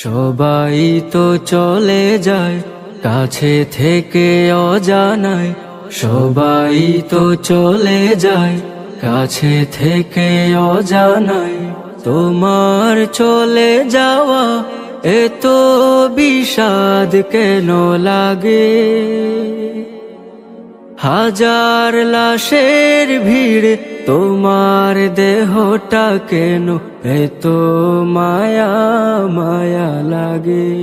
সবাই তো চলে যায় কাছে থেকে অজানায়, সবাই তো চলে যায় কাছে থেকে অজানায়। তোমার চলে যাওয়া এত বিষাদ কেন লাগে? হাজার লাশের ভিড় তোমার দেহটা কেন এত মায়া মায়া লাগে?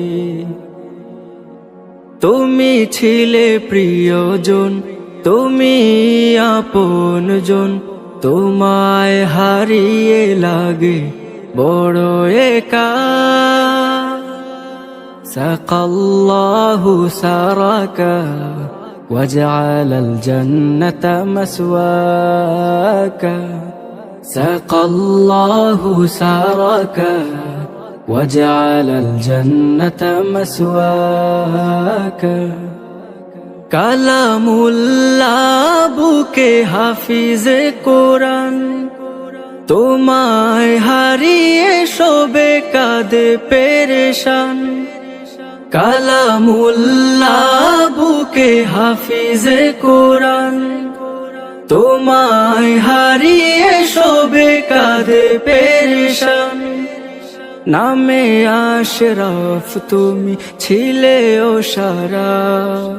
তুমি ছিলে প্রিয়জন, তুমি আপনজন, তোমায় হারিয়ে লাগে বড় একা। সাকাল্লাহু সারাকা وجعل الجنة مسواك، سقى الله سارك وجعل الجنة مسواك। কালামুল্লাহ বুকে হাফিজে কোরআন, তোমায় হারিয়ে শোবে কাঁদে পেরেশান। কালামুল্লাহ বুকে হাফিজে কোরআন, তোমায় হারিয়ে শোবে কাঁদে পেরেশান। নামে আশরাফ তুমি ছিলে ও সারাফ,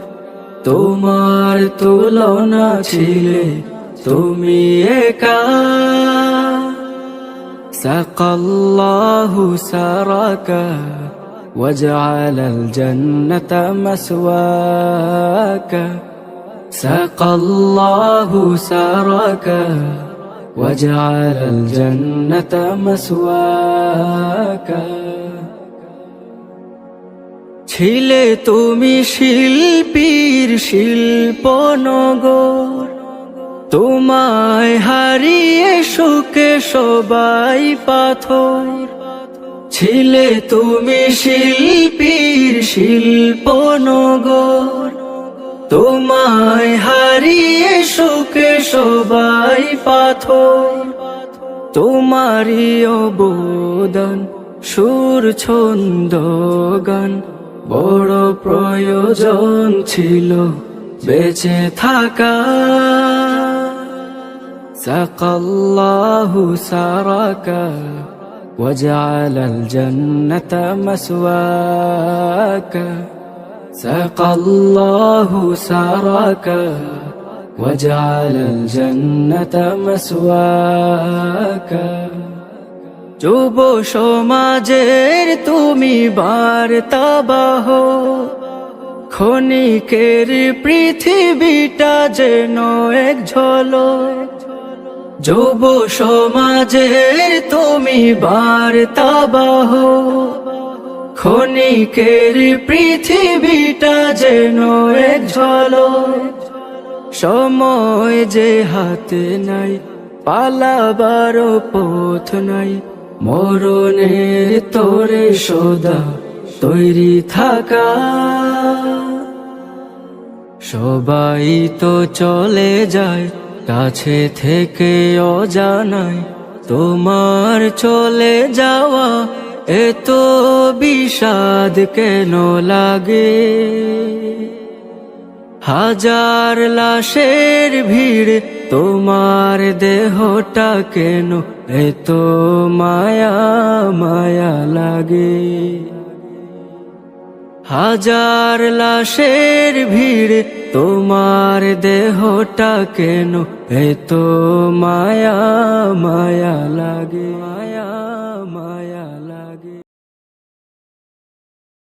তোমার তুলনা ছিলে তুমি একা। সাকাল্লাহু সারাকা وجعل الجنة مسواك، سقى الله سارك وجعل الجنة مسواك। ছিলে তুমি শিল্পীর শিল্পনগর, তোমায় হারিয়ে সুখে সবাই পাথর। ছিলে তুমি শিল্পীর শিল্পনগর, তোমায় হারিয়ে সুখে সবাই পাথর। তোমারই অবদান সুর ছন্দ গান বড় প্রয়োজন ছিল বেঁচে থাকা। সাকাল্লাহু সারাকা وجعل الجنة مسواك، سقى الله سارك وجعل الجنة مسواك। যুব সমাজের তুমি বার্তাবাহ, ক্ষণিকের পৃথিবীটা যেন এক ঝলক। যুব সমাজের তুমি বার্তাবাহ, ক্ষণিকের পৃথিবীটা যেন এক ঝলক। সময় যে হাতে নাই, পালাবার পথ নাই, মরণের তোরে সদা তৈরি থাকা। সবাই তো চলে যায় কাছে থেকে অজানায়, তোমার চলে যাওয়া এত বিষাদ কেন লাগে? হাজার লাশের ভিড় তোমার দেহটা কেন এত মায়া মায়া লাগে? হাজার লাশের ভিড় তোমার দেহটা কেন এত মায়া মায়া লাগে? মায়া মায়া।